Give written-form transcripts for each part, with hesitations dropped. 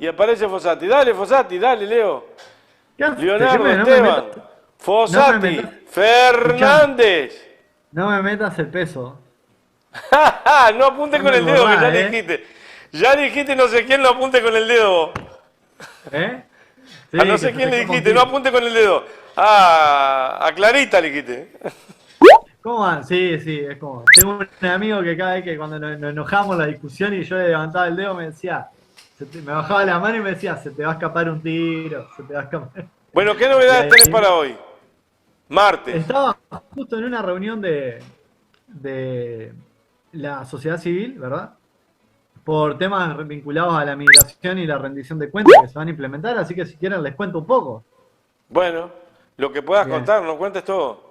y aparece Fossati. Dale, dale, Leo. ¿Qué haces? Leonardo No me Esteban. metas, no me metas, Fossati. escuchame, Fernández. no me metas el peso. No apunte No con me el dedo, que ya engordás, le dijiste. Ya dijiste no sé quién, no apunte con el dedo. ¿Eh? A no Sí, que sé se te quién le escapa un dijiste, no tiro. apunte con el dedo. A Clarita le dijiste. ¿Cómo va? Sí, sí, es como. Tengo un amigo que cada vez que cuando nos enojamos la discusión y yo le levantaba el dedo me decía, me bajaba la mano y me decía, se te va a escapar un tiro, se te va a escapar. Bueno, ¿qué Y novedades ahí tenés para hoy? Martes. estaba justo en una reunión de la sociedad civil, ¿verdad? Por temas vinculados a la migración y la rendición de cuentas que se van a implementar, así que si quieren les cuento un poco. Bueno, lo que puedas Bien, contar, no cuentes todo.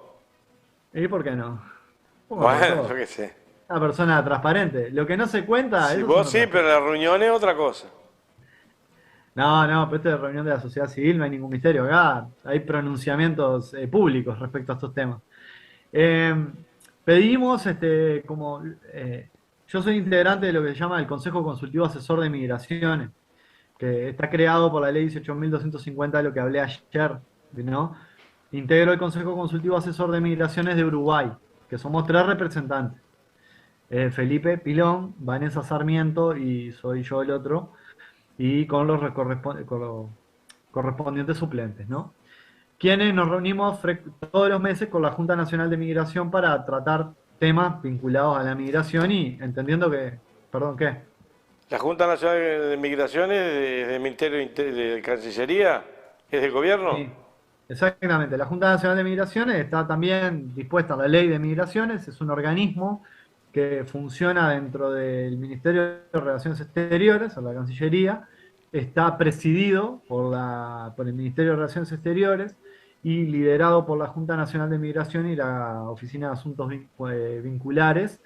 ¿y por qué no? Un poco de Bueno, yo todo. qué sé. Una persona transparente. Lo que no se cuenta, Si eso son vos sí, otras pero cosas. la reunión es otra cosa. No, no, pero esta es reunión de la sociedad civil, no hay ningún misterio. Acá hay pronunciamientos públicos respecto a estos temas. Eh, pedimos, yo soy integrante de lo que se llama el Consejo Consultivo Asesor de Migraciones, que está creado por la ley 18.250, de lo que hablé ayer, ¿no? Integro el Consejo Consultivo Asesor de Migraciones de Uruguay, que somos tres representantes. Felipe Pilón, Vanessa Sarmiento y soy yo el otro, y con con los correspondientes suplentes, ¿no? Quienes nos reunimos todos los meses con la Junta Nacional de Migración para tratar temas vinculados a la migración y entendiendo que, perdón, ¿qué? La Junta Nacional de Migraciones, del Ministerio de Cancillería, es del gobierno. Sí, exactamente. La Junta Nacional de Migraciones está también dispuesta a la ley de migraciones, es un organismo que funciona dentro del Ministerio de Relaciones Exteriores, o la Cancillería, está presidido por el Ministerio de Relaciones Exteriores y liderado por la Junta Nacional de Migración y la Oficina de Asuntos Vinculares,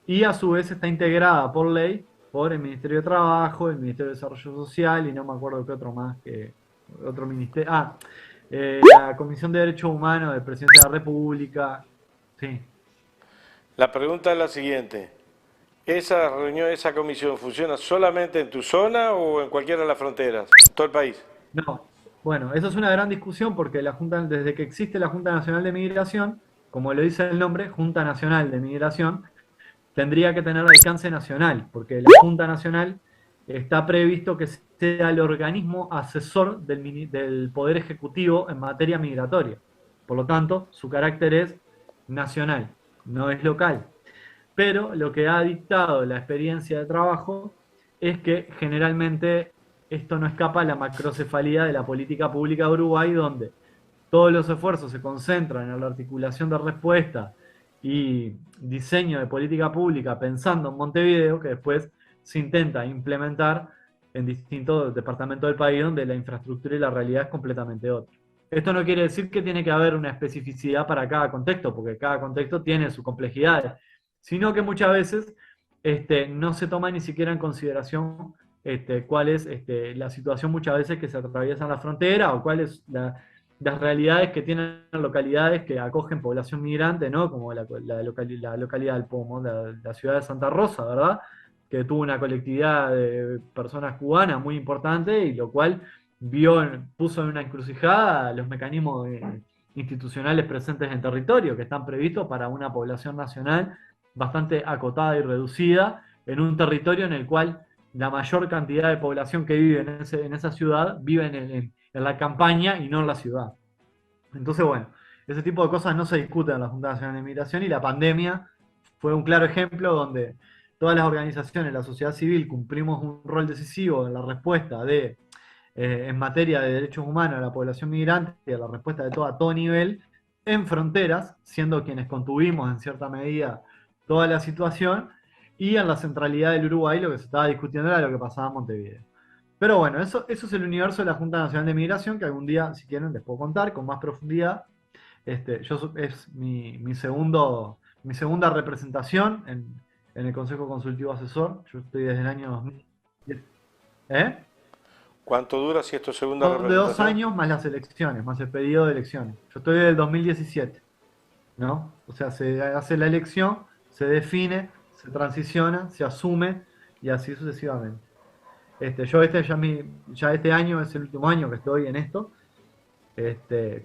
y a su vez está integrada por ley por el Ministerio de Trabajo, el Ministerio de Desarrollo Social y no me acuerdo qué otro más, que otro ministerio. La Comisión de Derechos Humanos de Presidencia de la República. Sí. La pregunta es la siguiente. ¿Esa reunión, esa comisión funciona solamente en tu zona o en cualquiera de las fronteras? Todo el país. No. Bueno, eso es una gran discusión porque desde que existe la Junta Nacional de Migración, como lo dice el nombre, Junta Nacional de Migración, tendría que tener alcance nacional, porque la Junta Nacional está previsto que sea el organismo asesor del Poder Ejecutivo en materia migratoria. Por lo tanto, su carácter es nacional, no es local. Pero lo que ha dictado la experiencia de trabajo es que generalmente esto no escapa a la macrocefalía de la política pública de Uruguay, donde todos los esfuerzos se concentran en la articulación de respuesta y diseño de política pública pensando en Montevideo, que después se intenta implementar en distintos departamentos del país donde la infraestructura y la realidad es completamente otra. Esto no quiere decir que tiene que haber una especificidad para cada contexto, porque cada contexto tiene su complejidad, sino que muchas veces no se toma ni siquiera en consideración cuál es la situación muchas veces que se atraviesa en la frontera o cuál es las realidades que tienen localidades que acogen población migrante, ¿no? Como la localidad del Pomo, la ciudad de Santa Rosa, ¿verdad? Que tuvo una colectividad de personas cubanas muy importante y lo cual puso en una encrucijada los mecanismos institucionales presentes en territorio que están previstos para una población nacional bastante acotada y reducida en un territorio en el cual la mayor cantidad de población que vive en esa ciudad vive en la campaña y no en la ciudad. Entonces, bueno, ese tipo de cosas no se discuten en la Junta Nacional de Migración y la pandemia fue un claro ejemplo donde todas las organizaciones, la sociedad civil, cumplimos un rol decisivo en la respuesta en materia de derechos humanos a la población migrante y a la respuesta de a todo nivel en fronteras, siendo quienes contuvimos en cierta medida toda la situación, y en la centralidad del Uruguay lo que se estaba discutiendo era lo que pasaba en Montevideo. Pero bueno, eso es el universo de la Junta Nacional de Migración, que algún día, si quieren, les puedo contar con más profundidad. Es mi segunda representación en el Consejo Consultivo Asesor. Yo estoy desde el año 2010. ¿Eh? ¿Cuánto dura si esto es segunda Son de dos representación? años más las elecciones, más el periodo de elecciones. Yo estoy desde el 2017, ¿no? O sea, se hace la elección, se define, se transiciona, se asume y así sucesivamente. Yo ya este año es el último año que estoy en esto,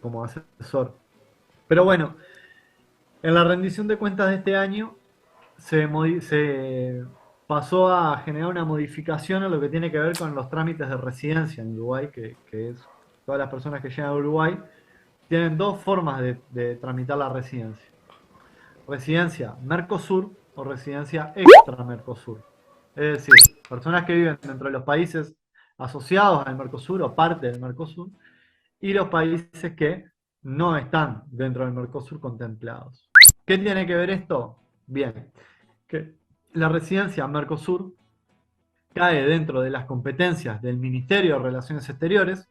como asesor. Pero bueno, en la rendición de cuentas de este año se pasó a generar una modificación en lo que tiene que ver con los trámites de residencia en Uruguay, que es todas las personas que llegan a Uruguay tienen dos formas de tramitar la residencia. Residencia Mercosur o residencia extra Mercosur. Es decir, personas que viven dentro de los países asociados al Mercosur o parte del Mercosur y los países que no están dentro del Mercosur contemplados. ¿Qué tiene que ver esto? Bien, que la residencia Mercosur cae dentro de las competencias del Ministerio de Relaciones Exteriores,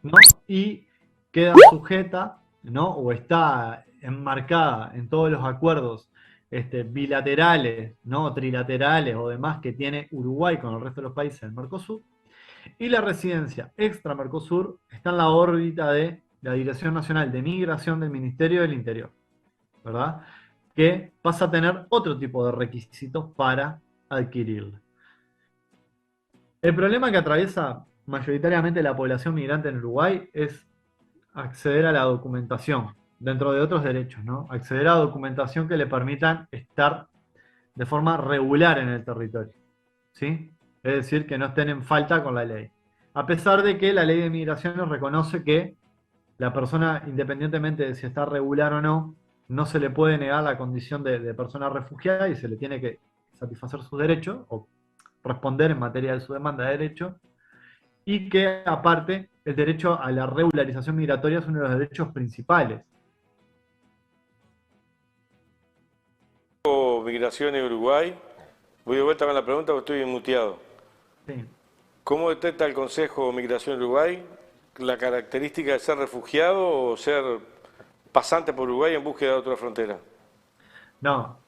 ¿no? Y queda sujeta, ¿no? O está enmarcada en todos los acuerdos bilaterales, ¿no? Trilaterales o demás que tiene Uruguay con el resto de los países del Mercosur. Y la residencia extra Mercosur está en la órbita de la Dirección Nacional de Migración del Ministerio del Interior, ¿verdad? Que pasa a tener otro tipo de requisitos para adquirirla. El problema que atraviesa mayoritariamente la población migrante en Uruguay es acceder a la documentación, dentro de otros derechos, ¿no? Acceder a documentación que le permitan estar de forma regular en el territorio, ¿sí? Es decir, que no estén en falta con la ley. A pesar de que la ley de migraciones reconoce que la persona, independientemente de si está regular o no, no se le puede negar la condición de persona refugiada y se le tiene que satisfacer sus derechos o responder en materia de su demanda de derechos, y que aparte el derecho a la regularización migratoria es uno de los derechos principales. Migración en Uruguay. Voy de vuelta con la pregunta porque estoy muteado. Sí. ¿Cómo detecta el Consejo Migración Uruguay la característica de ser refugiado o ser pasante por Uruguay en búsqueda de otra frontera? No,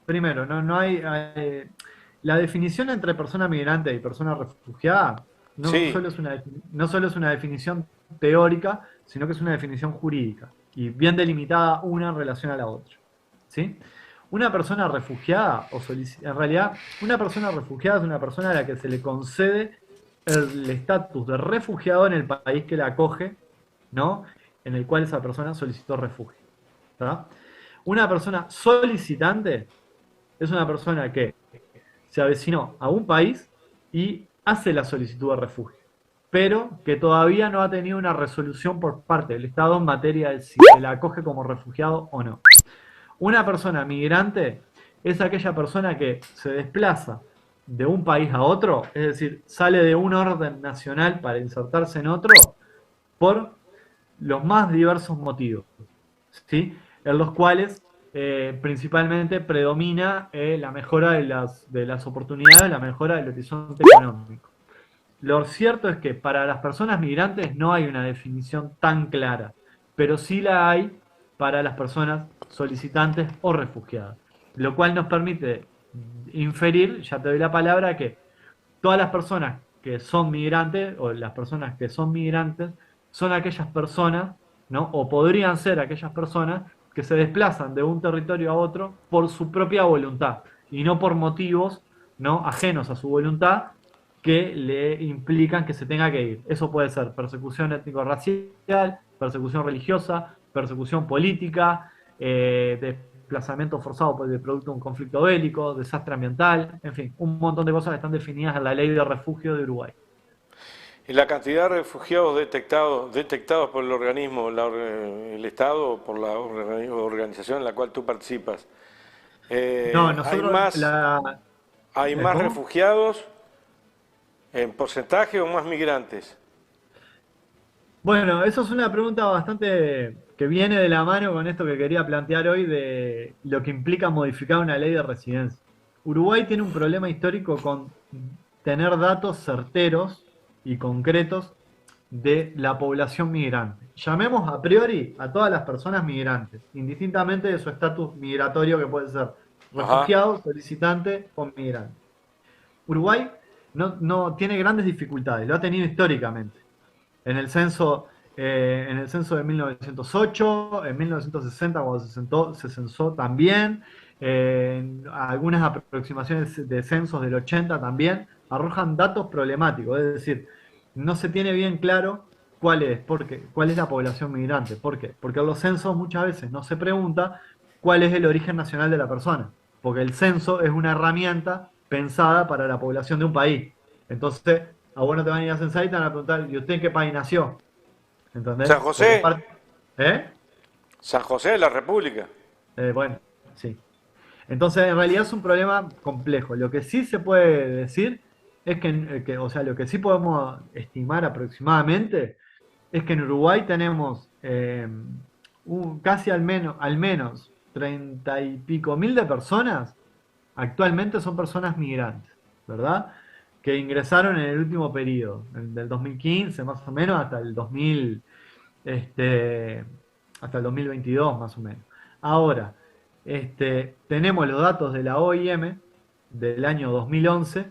primero, no hay, la definición entre persona migrante y persona refugiada Sí, no solo es una definición teórica, sino que es una definición jurídica y bien delimitada una en relación a la otra. ¿Sí? Una persona refugiada, en realidad, una persona refugiada es una persona a la que se le concede el estatus de refugiado en el país que la acoge, ¿no? En el cual esa persona solicitó refugio. ¿Tá? Una persona solicitante es una persona que se avecinó a un país y hace la solicitud de refugio, pero que todavía no ha tenido una resolución por parte del Estado en materia de si se la acoge como refugiado o no. Una persona migrante es aquella persona que se desplaza de un país a otro, es decir, sale de un orden nacional para insertarse en otro por los más diversos motivos, ¿sí? En los cuales principalmente predomina la mejora de las oportunidades, la mejora del horizonte económico. Lo cierto es que para las personas migrantes no hay una definición tan clara, pero sí la hay para las personas solicitantes o refugiadas, lo cual nos permite inferir, ya te doy la palabra, que todas las personas que son migrantes o las personas que son migrantes son aquellas personas, ¿no? O podrían ser aquellas personas que se desplazan de un territorio a otro por su propia voluntad y no por motivos, ¿no? Ajenos a su voluntad que le implican que se tenga que ir. Eso puede ser persecución étnico-racial, persecución religiosa, persecución política, desplazamiento forzado por el producto de un conflicto bélico, desastre ambiental, en fin, un montón de cosas que están definidas en la ley de refugio de Uruguay. y la cantidad de refugiados detectados por el organismo, el Estado, por la organización en la cual tú participas, No, ¿hay nosotros más, hay más ¿cómo? refugiados en porcentaje o más migrantes? Bueno, eso es una pregunta bastante que viene de la mano con esto que quería plantear hoy de lo que implica modificar una ley de residencia. Uruguay tiene un problema histórico con tener datos certeros y concretos de la población migrante. Llamemos a priori a todas las personas migrantes, indistintamente de su estatus migratorio que puede ser Ajá. refugiado, solicitante o migrante. Uruguay no tiene grandes dificultades, lo ha tenido históricamente. En el censo de 1908, en 1960 cuando se censó también, en algunas aproximaciones de censos del 80 también, arrojan datos problemáticos, es decir, no se tiene bien claro cuál es la población migrante. ¿Por qué? Porque en los censos muchas veces no se pregunta cuál es el origen nacional de la persona, porque el censo es una herramienta pensada para la población de un país. Entonces, a vos no te van a ir a censar y te van a preguntar, ¿y usted en qué país nació? ¿Entendés? San Porque José, ¿Eh? San José de la República. Bueno, sí. Entonces, en realidad es un problema complejo. Lo que sí se puede decir es o sea, lo que sí podemos estimar aproximadamente es que en Uruguay tenemos casi al menos 30 y pico mil de personas, actualmente son personas migrantes, ¿verdad? Que ingresaron en el último periodo, del 2015 más o menos hasta el 2000, este, hasta el 2022 más o menos. Ahora, tenemos los datos de la OIM del año 2011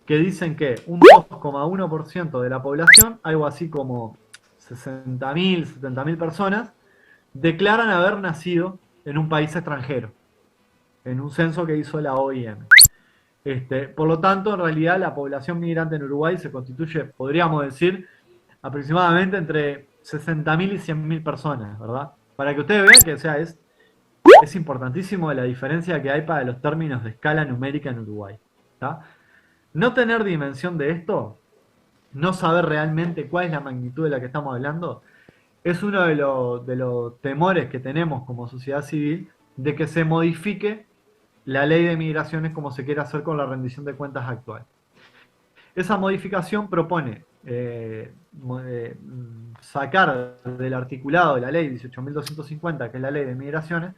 que dicen que un 2,1% de la población, algo así como 60.000, 70.000 personas, declaran haber nacido en un país extranjero, en un censo que hizo la OIM. Por lo tanto, en realidad la población migrante en Uruguay se constituye, podríamos decir, aproximadamente entre 60.000 y 100.000 personas, ¿verdad? Para que ustedes vean que, o sea, es importantísimo la diferencia que hay para los términos de escala numérica en Uruguay. ¿Tá? No tener dimensión de esto, no saber realmente cuál es la magnitud de la que estamos hablando, es uno de los temores que tenemos como sociedad civil de que se modifique la ley de migraciones como se quiere hacer con la rendición de cuentas actual. Esa modificación propone sacar del articulado de la ley 18.250, que es la ley de migraciones,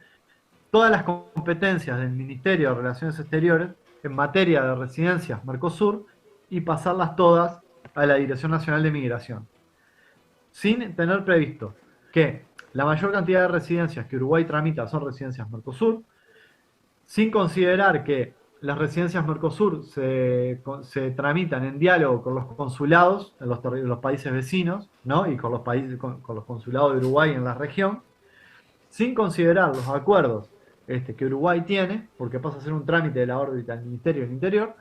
todas las competencias del Ministerio de Relaciones Exteriores en materia de residencias Mercosur y pasarlas todas a la Dirección Nacional de Migración, sin tener previsto que la mayor cantidad de residencias que Uruguay tramita son residencias Mercosur, sin considerar que las residencias Mercosur se tramitan en diálogo con los consulados en los países vecinos, ¿no? Y con con los consulados de Uruguay en la región, sin considerar los acuerdos que Uruguay tiene, porque pasa a ser un trámite de la órbita del Ministerio del Interior,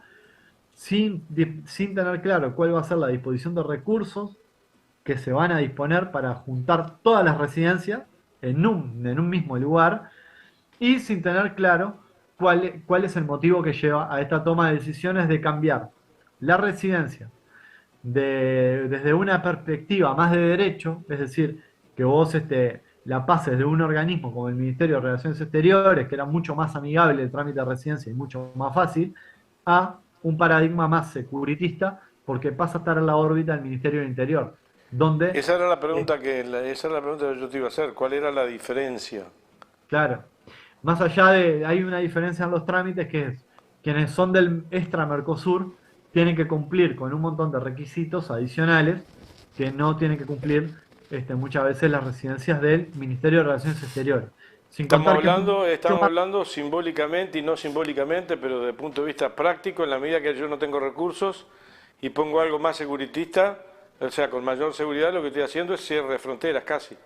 sin tener claro cuál va a ser la disposición de recursos que se van a disponer para juntar todas las residencias en un mismo lugar y sin tener claro cuál es el motivo que lleva a esta toma de decisiones de cambiar la residencia desde una perspectiva más de derecho, es decir, que vos la pases de un organismo como el Ministerio de Relaciones Exteriores, que era mucho más amigable el trámite de residencia y mucho más fácil, a un paradigma más securitista, porque pasa a estar en la órbita del Ministerio del Interior, donde, Esa era la pregunta esa era la pregunta que yo te iba a hacer. ¿Cuál era la diferencia? claro, más allá hay una diferencia en los trámites que es, quienes son del extra Mercosur tienen que cumplir con un montón de requisitos adicionales que no tienen que cumplir muchas veces las residencias del Ministerio de Relaciones Exteriores. Sin contar que es mucho Estamos más. hablando simbólicamente y no simbólicamente, pero desde el punto de vista práctico, en la medida que yo no tengo recursos y pongo algo más securitista, o sea, con mayor seguridad, lo que estoy haciendo es cierre de fronteras casi.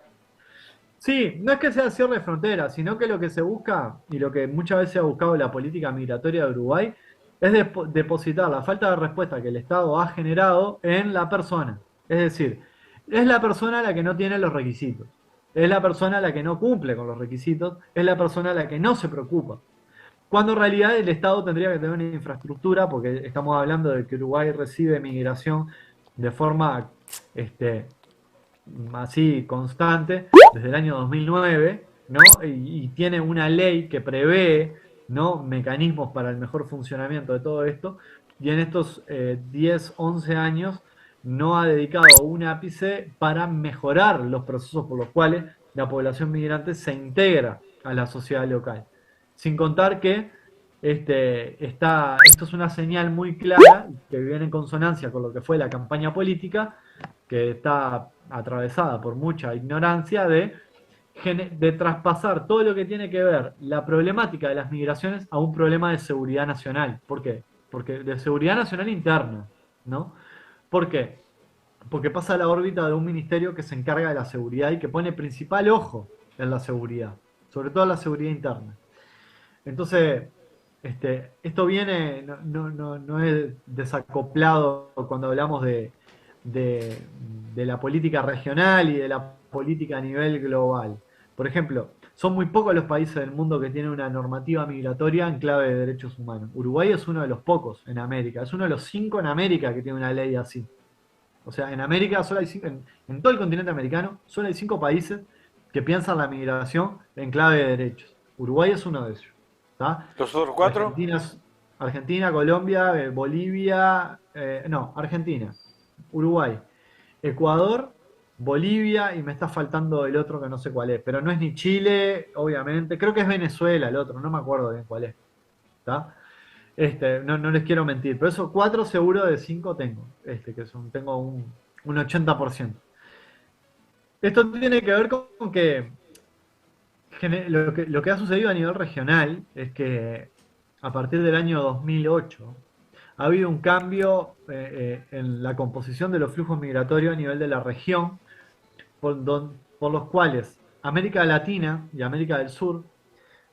Sí, no es que sea cierre de fronteras, sino que lo que se busca y lo que muchas veces ha buscado la política migratoria de Uruguay es depositar la falta de respuesta que el Estado ha generado en la persona. Es decir, es la persona la que no tiene los requisitos, es la persona la que no cumple con los requisitos, es la persona la que no se preocupa. Cuando en realidad el Estado tendría que tener una infraestructura, porque estamos hablando de que Uruguay recibe migración de forma este, así constante desde el año 2009, ¿no? Y tiene una ley que prevé, ¿no? Mecanismos para el mejor funcionamiento de todo esto, y en estos 10, 11 años no ha dedicado un ápice para mejorar los procesos por los cuales la población migrante se integra a la sociedad local. Sin contar que esto es una señal muy clara que viene en consonancia con lo que fue la campaña política, que está atravesada por mucha ignorancia de traspasar todo lo que tiene que ver la problemática de las migraciones a un problema de seguridad nacional. ¿Por qué? Porque de seguridad nacional interna, ¿no? ¿Por qué? Porque pasa a la órbita de un ministerio que se encarga de la seguridad y que pone principal ojo en la seguridad, sobre todo en la seguridad interna. Entonces, esto viene, no es desacoplado cuando hablamos de, de la política regional y de la política a nivel global. Por ejemplo, son muy pocos los países del mundo que tienen una normativa migratoria en clave de derechos humanos. Uruguay es uno de los pocos en América, es uno de los 5 en América que tiene una ley así. O sea, en América solo hay en todo el continente americano solo hay 5 países que piensan la migración en clave de derechos. Uruguay es uno de ellos. ¿Tá? ¿Los otros cuatro? Argentina, Argentina, Colombia, Bolivia, no, Argentina, Uruguay, Ecuador, Bolivia y me está faltando el otro que no sé cuál es, pero no es ni Chile, obviamente, creo que es Venezuela el otro, no me acuerdo bien cuál es. ¿Tá? No les quiero mentir, pero esos 4 seguro de 5 tengo, tengo un 80%. Esto tiene que ver con que lo que ha sucedido a nivel regional es que a partir del año 2008 ha habido un cambio en la composición de los flujos migratorios a nivel de la región, por los cuales América Latina y América del Sur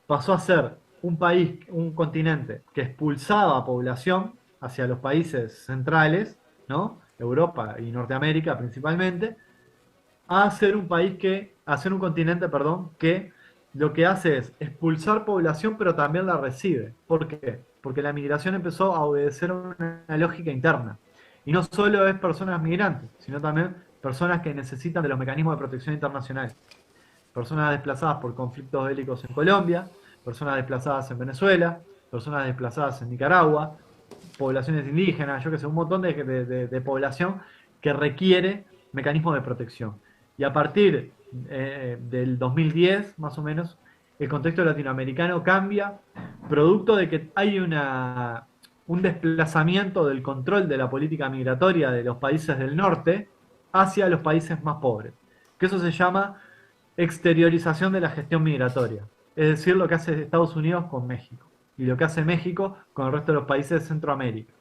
pasó a ser un país, un continente que expulsaba población hacia los países centrales, ¿no? Europa y Norteamérica principalmente, a ser un continente, perdón, que lo que hace es expulsar población, pero también la recibe. ¿Por qué? Porque la migración empezó a obedecer a una lógica interna. Y no solo es personas migrantes, sino también personas que necesitan de los mecanismos de protección internacional. Personas desplazadas por conflictos bélicos en Colombia, personas desplazadas en Venezuela, personas desplazadas en Nicaragua, poblaciones indígenas, yo que sé, un montón de población que requiere mecanismos de protección. Y a partir del 2010, más o menos, el contexto latinoamericano cambia, producto de que hay un desplazamiento del control de la política migratoria de los países del norte hacia los países más pobres. Que eso se llama exteriorización de la gestión migratoria. Es decir, lo que hace Estados Unidos con México y lo que hace México con el resto de los países de Centroamérica.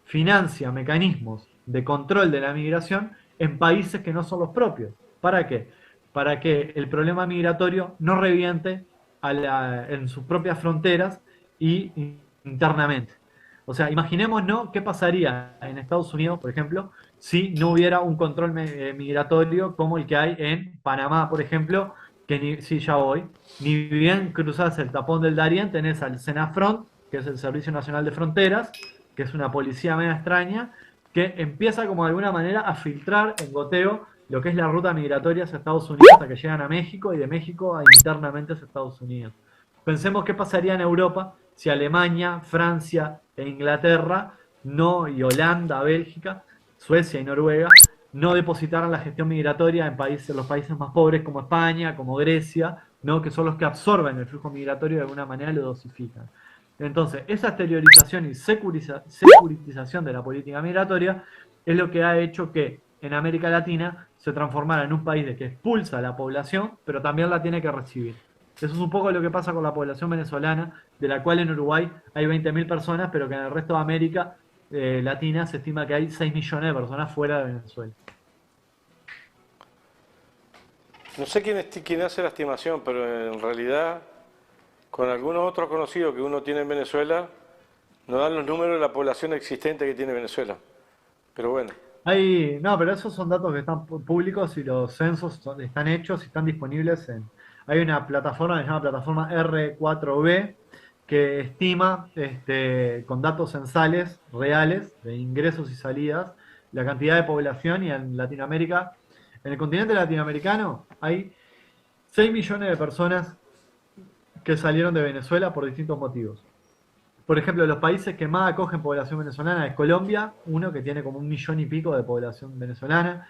Financia mecanismos de control de la migración en países que no son los propios. ¿Para qué? Para que el problema migratorio no reviente en sus propias fronteras y internamente. O sea, imaginémonos qué pasaría en Estados Unidos, por ejemplo, si no hubiera un control migratorio como el que hay en Panamá, por ejemplo, que sí, ya voy, ni bien cruzás el tapón del Darién, tenés al Senafront, que es el Servicio Nacional de Fronteras, que es una policía media extraña, que empieza como de alguna manera a filtrar en goteo lo que es la ruta migratoria hacia Estados Unidos hasta que llegan a México y de México internamente hacia Estados Unidos. Pensemos qué pasaría en Europa si Alemania, Francia e Inglaterra, no, y Holanda, Bélgica, Suecia y Noruega, no depositaran la gestión migratoria en los países más pobres como España, como Grecia, ¿no? Que son los que absorben el flujo migratorio y de alguna manera lo dosifican. Entonces, esa exteriorización y securitización de la política migratoria es lo que ha hecho que en América Latina se transformara en un país de que expulsa a la población, pero también la tiene que recibir. Eso es un poco lo que pasa con la población venezolana, de la cual en Uruguay hay 20.000 personas, pero que en el resto de América Latina se estima que hay 6 millones de personas fuera de Venezuela. No sé quién hace la estimación, pero en realidad, con algunos otros conocidos que uno tiene en Venezuela, nos dan los números de la población existente que tiene Venezuela. Pero bueno. No, pero esos son datos que están públicos y los censos están hechos y están disponibles Hay una plataforma que se llama plataforma R4B que estima con datos censales reales de ingresos y salidas la cantidad de población y en Latinoamérica, en el continente latinoamericano hay 6 millones de personas que salieron de Venezuela por distintos motivos. Por ejemplo, los países que más acogen población venezolana es Colombia, uno que tiene como 1 millón y pico de población venezolana.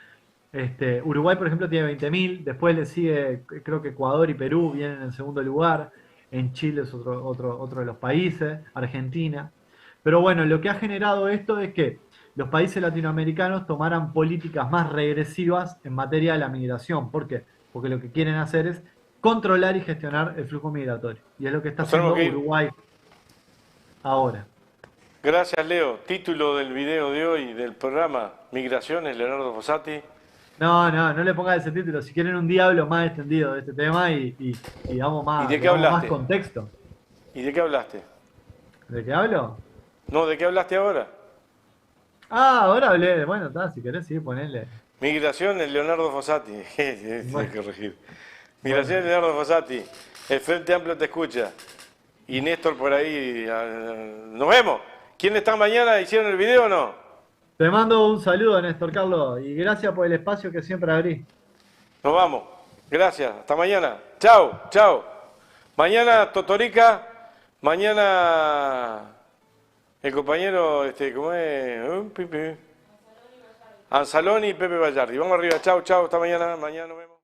Uruguay, por ejemplo, tiene 20.000. Después le sigue, creo que Ecuador y Perú vienen en segundo lugar. En Chile es otro de los países. Argentina. Pero bueno, lo que ha generado esto es que los países latinoamericanos tomaran políticas más regresivas en materia de la migración. ¿Por qué? Porque lo que quieren hacer es controlar y gestionar el flujo migratorio. Y es lo que está haciendo Uruguay ahora. Gracias, Leo. Título del video de hoy del programa Migraciones, Leonardo Fossati. No le pongas ese título. Si quieren un día hablo más extendido de este tema y damos más, ¿Y de qué hablaste? más contexto. ¿Y de qué hablaste? ¿De qué hablo? No, ¿de qué hablaste ahora? Ah, ahora hablé. Bueno, está, si querés, sí, ponele. Migración, el Leonardo Fossati. Tienes Bueno, que corregir. bueno. Migración, Leonardo Fossati. El Frente Amplio te escucha. Y Néstor por ahí. Nos vemos. ¿Quiénes están mañana? ¿Hicieron el video o no? Te mando un saludo, Néstor Carlos, y gracias por el espacio que siempre abrís. Nos vamos. Gracias. Hasta mañana. Chao, chao. Mañana Totorica. Mañana el compañero, ¿cómo es? Anzaloni y Pepe Vallardi. Vamos arriba. Chao, chao. Hasta mañana. Mañana nos vemos.